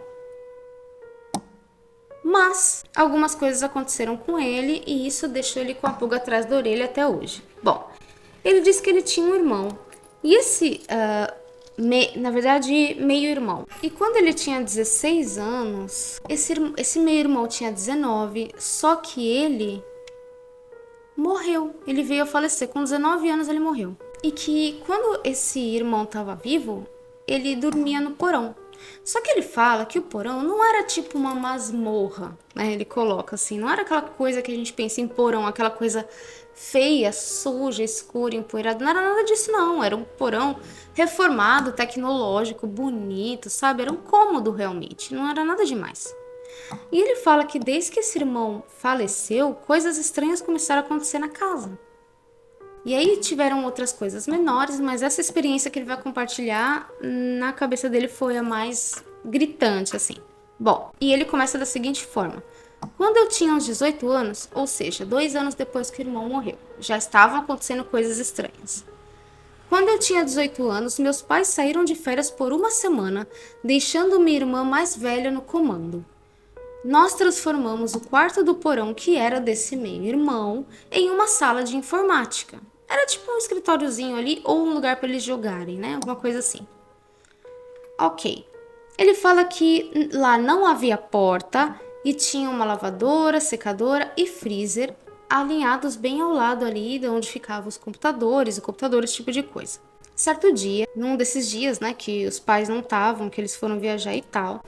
Mas algumas coisas aconteceram com ele e isso deixou ele com a pulga atrás da orelha até hoje. Bom, ele disse que ele tinha um irmão. E esse, na verdade, meio-irmão. E quando ele tinha 16 anos, esse meio-irmão tinha 19, só que ele morreu. Ele veio a falecer. Com 19 anos ele morreu. E que quando esse irmão estava vivo, ele dormia no porão. Só que ele fala que o porão não era tipo uma masmorra, né? Ele coloca assim, não era aquela coisa que a gente pensa em porão, aquela coisa feia, suja, escura, empoeirada. Não era nada disso, não. Era um porão reformado, tecnológico, bonito, sabe? Era um cômodo realmente, não era nada demais. E ele fala que desde que esse irmão faleceu, coisas estranhas começaram a acontecer na casa. E aí tiveram outras coisas menores, mas essa experiência que ele vai compartilhar na cabeça dele foi a mais gritante, assim. Bom, e ele começa da seguinte forma. Quando eu tinha uns 18 anos, ou seja, 2 anos depois que o irmão morreu, já estavam acontecendo coisas estranhas. Quando eu tinha 18 anos, meus pais saíram de férias por uma semana, deixando minha irmã mais velha no comando. Nós transformamos o quarto do porão, que era desse meio-irmão, em uma sala de informática. Era tipo um escritóriozinho ali ou um lugar para eles jogarem, né? Alguma coisa assim. Ok. Ele fala que lá não havia porta e tinha uma lavadora, secadora e freezer alinhados bem ao lado ali de onde ficavam os computadores, esse tipo de coisa. Certo dia, num desses dias, né, que os pais não estavam, que eles foram viajar e tal,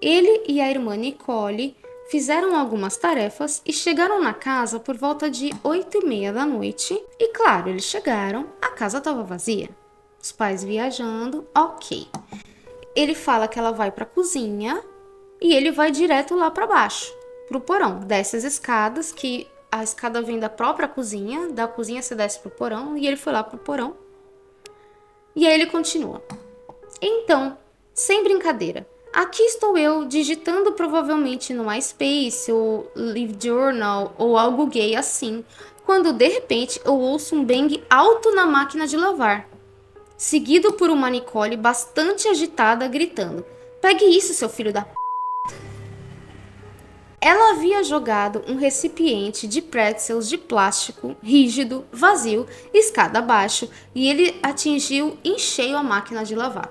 ele e a irmã Nicole fizeram algumas tarefas e chegaram na casa por volta de 8h30 da noite. E claro, eles chegaram, a casa estava vazia. Os pais viajando, ok. Ele fala que ela vai para a cozinha e ele vai direto lá para baixo, pro porão. Desce as escadas, que a escada vem da própria cozinha, da cozinha você desce pro porão, e ele foi lá pro porão. E aí ele continua. Então, sem brincadeira, aqui estou eu digitando provavelmente no MySpace ou LiveJournal ou algo gay assim, quando de repente eu ouço um bang alto na máquina de lavar, seguido por uma Nicole bastante agitada gritando: "Pegue isso, seu filho da p***". Ela havia jogado um recipiente de pretzels de plástico, rígido, vazio, escada abaixo, e ele atingiu em cheio a máquina de lavar.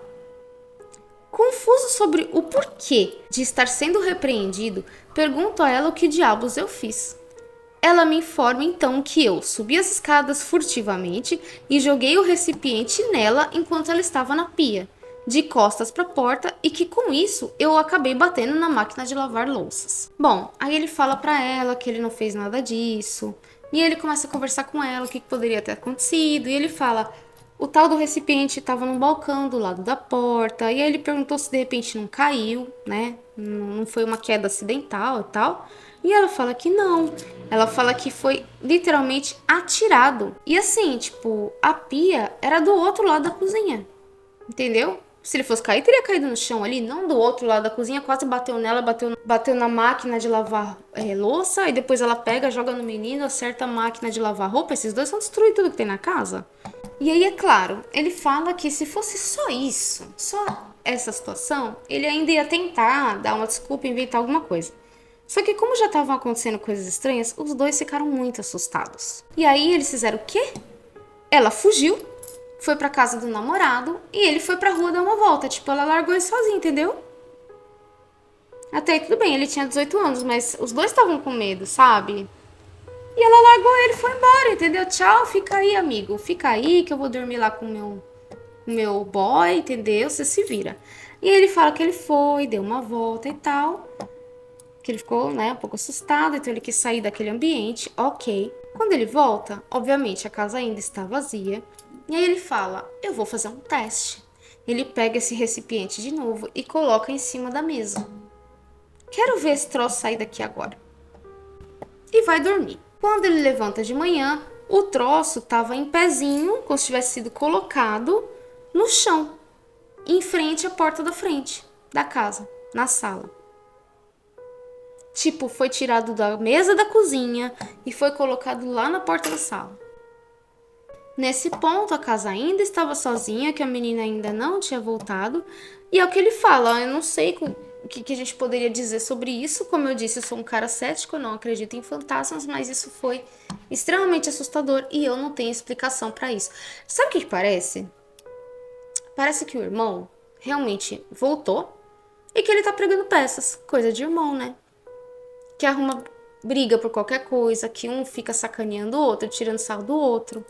Confuso sobre o porquê de estar sendo repreendido, pergunto a ela o que diabos eu fiz. Ela me informa então que eu subi as escadas furtivamente e joguei o recipiente nela enquanto ela estava na pia, de costas para a porta, e que com isso eu acabei batendo na máquina de lavar louças. Bom, aí ele fala para ela que ele não fez nada disso, e ele começa a conversar com ela o que poderia ter acontecido, e ele fala: o tal do recipiente estava no balcão do lado da porta, e aí ele perguntou se de repente não caiu, né? Não foi uma queda acidental e tal. E ela fala que não. Ela fala que foi literalmente atirado. E assim, tipo, a pia era do outro lado da cozinha. Entendeu? Se ele fosse cair, teria caído no chão ali, não do outro lado da cozinha, quase bateu nela, bateu na máquina de lavar louça, e depois ela pega, joga no menino, acerta a máquina de lavar roupa. Esses dois vão destruir tudo que tem na casa. E aí, é claro, ele fala que se fosse só isso, só essa situação, ele ainda ia tentar dar uma desculpa e inventar alguma coisa. Só que como já estavam acontecendo coisas estranhas, os dois ficaram muito assustados. E aí eles fizeram o quê? Ela fugiu, foi pra casa do namorado e ele foi pra rua dar uma volta. Tipo, ela largou ele sozinho, entendeu? Até aí tudo bem, ele tinha 18 anos, mas os dois estavam com medo, sabe? E ela largou ele e foi embora, entendeu? Tchau, fica aí, amigo. Fica aí que eu vou dormir lá com o meu boy, entendeu? Você se vira. E aí ele fala que ele foi, deu uma volta e tal. Que ele ficou, né, um pouco assustado, então ele quis sair daquele ambiente, ok. Quando ele volta, obviamente a casa ainda está vazia. E aí ele fala, eu vou fazer um teste. Ele pega esse recipiente de novo e coloca em cima da mesa. Quero ver esse troço sair daqui agora. E vai dormir. Quando ele levanta de manhã, o troço estava em pezinho, como se tivesse sido colocado no chão, em frente à porta da frente da casa, na sala. Tipo, foi tirado da mesa da cozinha e foi colocado lá na porta da sala. Nesse ponto, a casa ainda estava sozinha, que a menina ainda não tinha voltado. E é o que ele fala, eu não sei o que a gente poderia dizer sobre isso. Como eu disse, eu sou um cara cético, eu não acredito em fantasmas, mas isso foi extremamente assustador e eu não tenho explicação para isso. Sabe o que parece? Parece que o irmão realmente voltou e que ele tá pregando peças. Coisa de irmão, né? Que arruma briga por qualquer coisa, que um fica sacaneando o outro, tirando sarro do outro.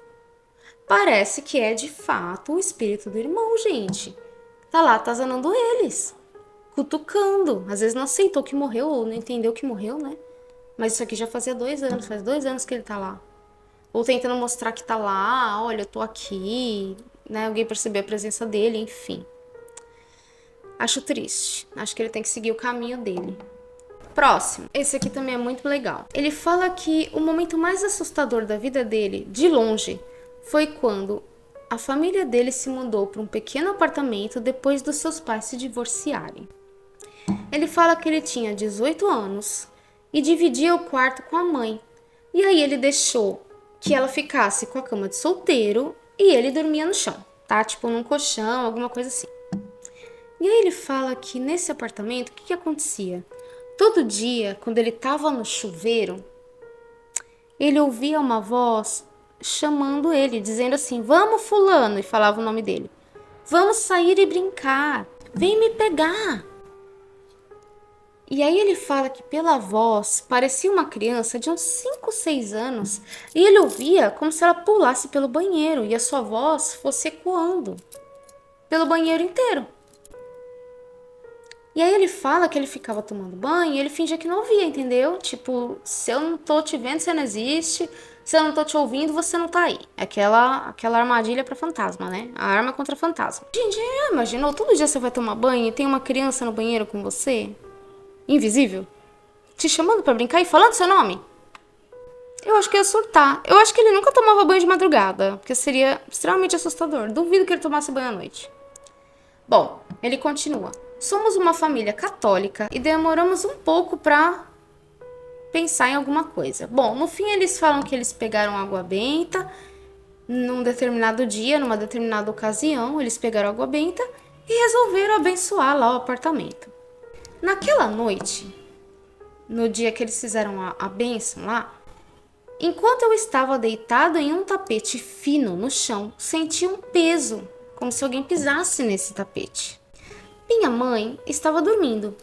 Parece que é de fato o espírito do irmão, gente. Tá lá atazanando eles, cutucando. Às vezes não aceitou que morreu ou não entendeu que morreu, né? Mas isso aqui já fazia 2 anos, faz 2 anos que ele tá lá. Ou tentando mostrar que tá lá, olha, eu tô aqui, né? Alguém percebeu a presença dele, enfim. Acho triste. Acho que ele tem que seguir o caminho dele. Próximo. Esse aqui também é muito legal. Ele fala que o momento mais assustador da vida dele, de longe, foi quando a família dele se mudou para um pequeno apartamento depois dos seus pais se divorciarem. Ele fala que ele tinha 18 anos e dividia o quarto com a mãe. E aí ele deixou que ela ficasse com a cama de solteiro e ele dormia no chão, tá? Tipo num colchão, alguma coisa assim. E aí ele fala que nesse apartamento, o que acontecia? Todo dia, quando ele estava no chuveiro, ele ouvia uma voz chamando ele, dizendo assim, vamos fulano, e falava o nome dele. Vamos sair e brincar, vem me pegar. E aí ele fala que pela voz parecia uma criança de uns 5, 6 anos e ele ouvia como se ela pulasse pelo banheiro e a sua voz fosse ecoando pelo banheiro inteiro. E aí ele fala que ele ficava tomando banho e ele fingia que não ouvia, entendeu? Tipo, se eu não tô te vendo, você não existe. Se eu não tô te ouvindo, você não tá aí. Aquela armadilha pra fantasma, né? A arma contra fantasma. Gente, já imaginou? Todo dia você vai tomar banho e tem uma criança no banheiro com você? Invisível? Te chamando pra brincar e falando seu nome? Eu acho que ia surtar. Eu acho que ele nunca tomava banho de madrugada, porque seria extremamente assustador. Duvido que ele tomasse banho à noite. Bom, ele continua. Somos uma família católica e demoramos um pouco pra pensar em alguma coisa. Bom, no fim eles falam que eles pegaram água benta num determinado dia, numa determinada ocasião, eles pegaram água benta e resolveram abençoar lá o apartamento. Naquela noite, no dia que eles fizeram a bênção lá, enquanto eu estava deitado em um tapete fino no chão, senti um peso, como se alguém pisasse nesse tapete. Minha mãe estava dormindo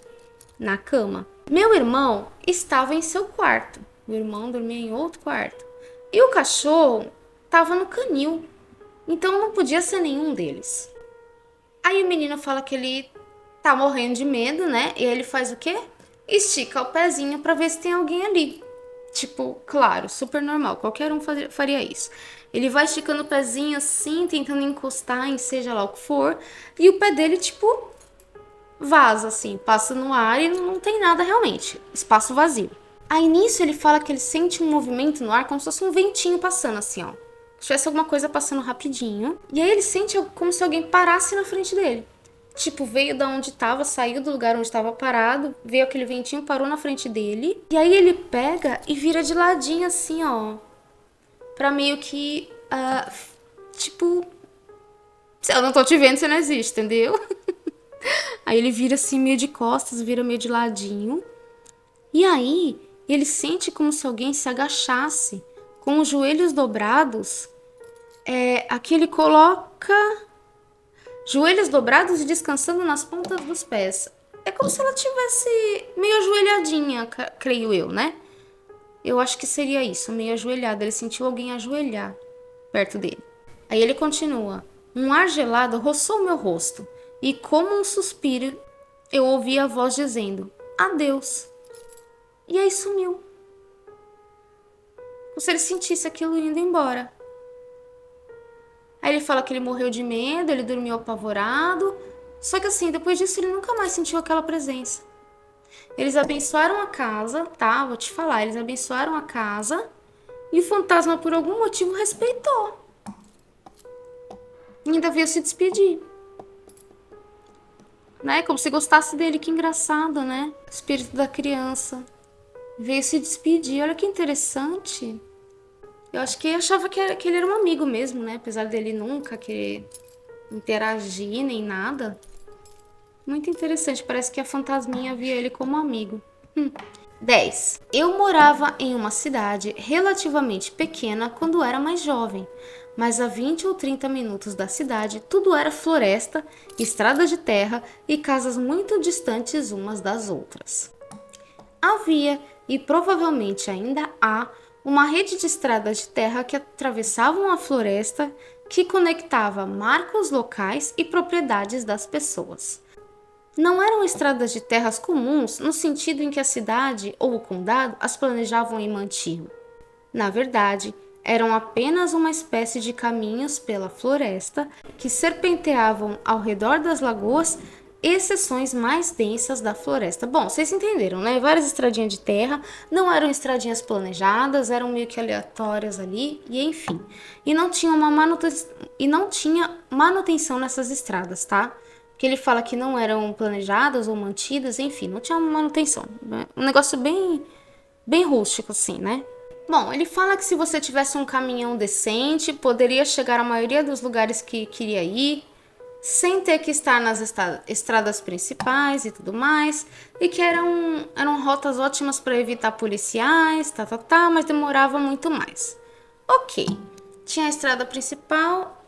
na cama. Meu irmão estava em seu quarto. Meu irmão dormia em outro quarto. E o cachorro estava no canil. Então não podia ser nenhum deles. Aí o menino fala que ele tá morrendo de medo, né? E ele faz o quê? Estica o pezinho para ver se tem alguém ali. Tipo, claro, super normal. Qualquer um faria isso. Ele vai esticando o pezinho assim, tentando encostar em seja lá o que for. E o pé dele, tipo, vaza assim, passa no ar e não tem nada realmente, espaço vazio. Aí nisso ele fala que ele sente um movimento no ar como se fosse um ventinho passando assim, ó. tivesse alguma coisa passando rapidinho. E aí ele sente como se alguém parasse na frente dele. Tipo, veio da onde tava, saiu do lugar onde estava parado, veio aquele ventinho, parou na frente dele. E aí ele pega e vira de ladinho assim, ó. Pra meio que, tipo, se eu não tô te vendo, você não existe, entendeu? Aí ele vira assim meio de costas, vira meio de ladinho. E aí ele sente como se alguém se agachasse com os joelhos dobrados. Aqui ele coloca joelhos dobrados e descansando nas pontas dos pés. É como se ela tivesse meio ajoelhadinha, creio eu, né? Eu acho que seria isso, meio ajoelhada. Ele sentiu alguém ajoelhar perto dele. Aí ele continua. Um ar gelado roçou meu rosto e, como um suspiro, eu ouvi a voz dizendo: adeus. E aí sumiu. Como se ele sentisse aquilo indo embora. Aí ele fala que ele morreu de medo, ele dormiu apavorado. Só que assim, depois disso ele nunca mais sentiu aquela presença. Eles abençoaram a casa, tá? Vou te falar, eles abençoaram a casa e o fantasma por algum motivo respeitou. E ainda veio se despedir. Né? Como se gostasse dele, que engraçado, né? O espírito da criança. Veio se despedir, olha que interessante. Eu acho que achava que ele era um amigo mesmo, né? Apesar dele nunca querer interagir nem nada. Muito interessante, parece que a fantasminha via ele como amigo. 10. Eu morava em uma cidade relativamente pequena quando era mais jovem, mas a 20 ou 30 minutos da cidade tudo era floresta, estrada de terra e casas muito distantes umas das outras. Havia, e provavelmente ainda há, uma rede de estradas de terra que atravessavam a floresta, que conectava marcos locais e propriedades das pessoas. Não eram estradas de terras comuns no sentido em que a cidade ou o condado as planejavam e mantinham. Na verdade, eram apenas uma espécie de caminhos pela floresta que serpenteavam ao redor das lagoas e seções mais densas da floresta. Bom, vocês entenderam, né? Várias estradinhas de terra, não eram estradinhas planejadas, eram meio que aleatórias ali, e enfim. E não tinha manutenção nessas estradas, tá? Que ele fala que não eram planejadas ou mantidas, enfim, não tinha manutenção. Um negócio bem rústico assim, né? Bom, ele fala que se você tivesse um caminhão decente, poderia chegar à maioria dos lugares que queria ir, sem ter que estar nas estradas principais e tudo mais, e que eram rotas ótimas para evitar policiais, mas demorava muito mais. Ok, tinha a estrada principal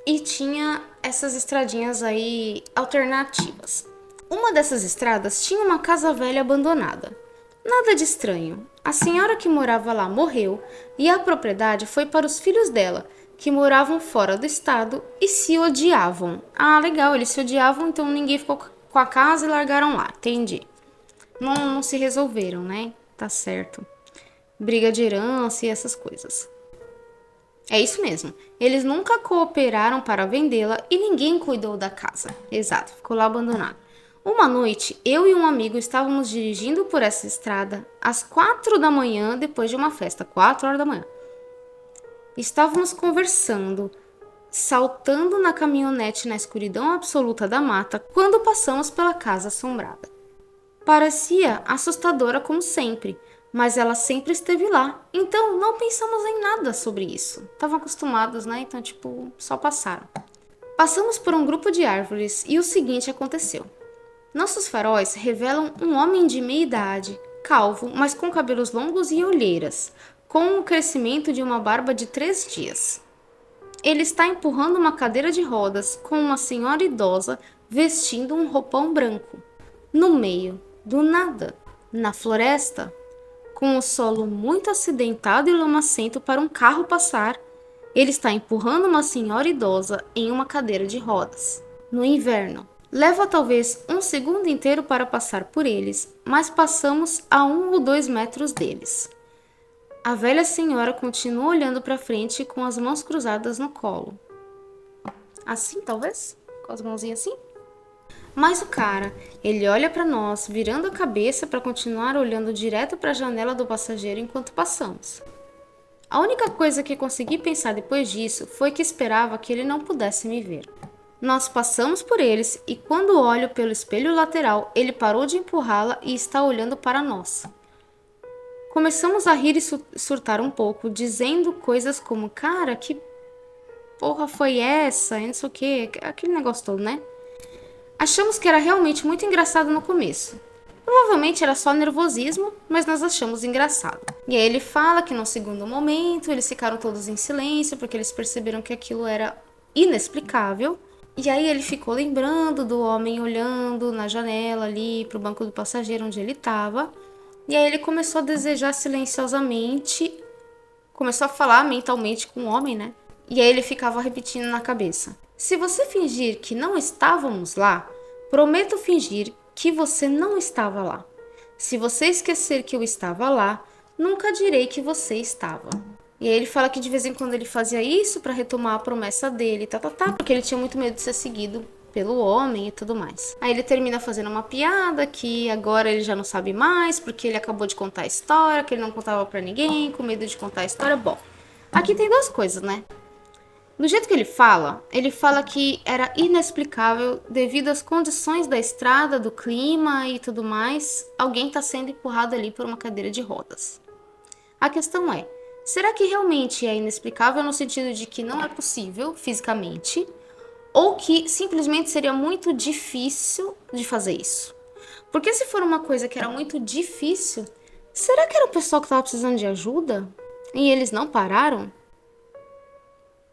e tinha essas estradinhas aí alternativas. Uma dessas estradas tinha uma casa velha abandonada. Nada de estranho. A senhora que morava lá morreu e a propriedade foi para os filhos dela, que moravam fora do estado e se odiavam. Ah, legal, eles se odiavam, então ninguém ficou com a casa e largaram lá, entendi. Não se resolveram, né? Tá certo. Briga de herança e essas coisas. É isso mesmo. Eles nunca cooperaram para vendê-la e ninguém cuidou da casa. Exato, ficou lá abandonado. Uma noite, eu e um amigo estávamos dirigindo por essa estrada às 4 da manhã, depois de uma festa, 4 horas da manhã. Estávamos conversando, saltando na caminhonete na escuridão absoluta da mata, quando passamos pela casa assombrada. Parecia assustadora como sempre, mas ela sempre esteve lá, então não pensamos em nada sobre isso. Estavam acostumados, né? Então, só passaram. Passamos por um grupo de árvores e o seguinte aconteceu. Nossos faróis revelam um homem de meia idade, calvo, mas com cabelos longos e olheiras, com o crescimento de uma barba de 3 dias. Ele está empurrando uma cadeira de rodas com uma senhora idosa vestindo um roupão branco. No meio do nada, na floresta, com o solo muito acidentado e lamacento para um carro passar, ele está empurrando uma senhora idosa em uma cadeira de rodas. No inverno, leva talvez um segundo inteiro para passar por eles, mas passamos a 1 ou 2 metros deles. A velha senhora continua olhando para frente com as mãos cruzadas no colo. Assim, talvez? Com as mãozinhas assim? Mas o cara, ele olha para nós, virando a cabeça para continuar olhando direto para a janela do passageiro enquanto passamos. A única coisa que consegui pensar depois disso foi que esperava que ele não pudesse me ver. Nós passamos por eles e quando olho pelo espelho lateral, ele parou de empurrá-la e está olhando para nós. Começamos a rir e surtar um pouco, dizendo coisas como, cara, que porra foi essa? E não sei o que, aquele negócio todo, né? Achamos que era realmente muito engraçado no começo. Provavelmente era só nervosismo, mas nós achamos engraçado. E aí ele fala que no segundo momento eles ficaram todos em silêncio porque eles perceberam que aquilo era inexplicável. E aí ele ficou lembrando do homem olhando na janela ali pro banco do passageiro onde ele estava. E aí ele começou a desejar silenciosamente, começou a falar mentalmente com o homem, né? E aí ele ficava repetindo na cabeça: se você fingir que não estávamos lá, prometo fingir que você não estava lá. Se você esquecer que eu estava lá, nunca direi que você estava. E aí ele fala que de vez em quando ele fazia isso para retomar a promessa dele, porque ele tinha muito medo de ser seguido pelo homem e tudo mais. Aí ele termina fazendo uma piada que agora ele já não sabe mais, porque ele acabou de contar a história, que ele não contava para ninguém, com medo de contar a história. Bom, aqui tem duas coisas, né? Do jeito que ele fala que era inexplicável devido às condições da estrada, do clima e tudo mais, alguém tá sendo empurrado ali por uma cadeira de rodas. A questão é, será que realmente é inexplicável no sentido de que não é possível fisicamente, ou que simplesmente seria muito difícil de fazer isso? Porque se for uma coisa que era muito difícil, será que era o pessoal que estava precisando de ajuda e eles não pararam?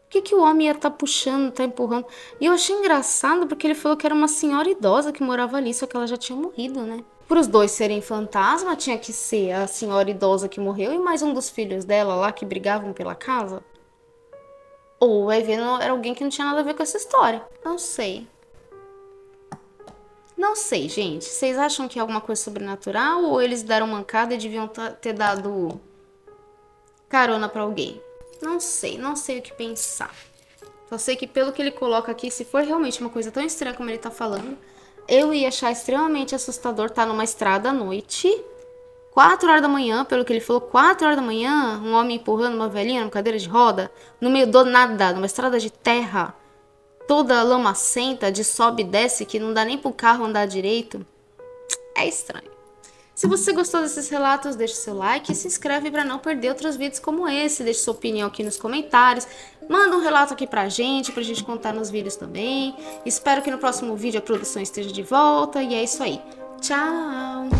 Por que o homem ia estar puxando, tá empurrando? E eu achei engraçado porque ele falou que era uma senhora idosa que morava ali, só que ela já tinha morrido, né? Para os dois serem fantasma, tinha que ser a senhora idosa que morreu e mais um dos filhos dela lá que brigavam pela casa. Ou vai ver, era alguém que não tinha nada a ver com essa história. Não sei. Não sei, gente. Vocês acham que é alguma coisa sobrenatural ou eles deram mancada e deviam ter dado carona para alguém? Não sei o que pensar. Só sei que pelo que ele coloca aqui, se for realmente uma coisa tão estranha como ele tá falando, eu ia achar extremamente assustador estar numa estrada à noite, 4 horas da manhã, pelo que ele falou, 4 horas da manhã, um homem empurrando uma velhinha numa cadeira de roda, no meio do nada, numa estrada de terra, toda lamacenta, de sobe e desce, que não dá nem pro carro andar direito. É estranho. Se você gostou desses relatos, deixe seu like e se inscreve para não perder outros vídeos como esse. Deixe sua opinião aqui nos comentários. Manda um relato aqui pra gente contar nos vídeos também. Espero que no próximo vídeo a produção esteja de volta. E é isso aí. Tchau!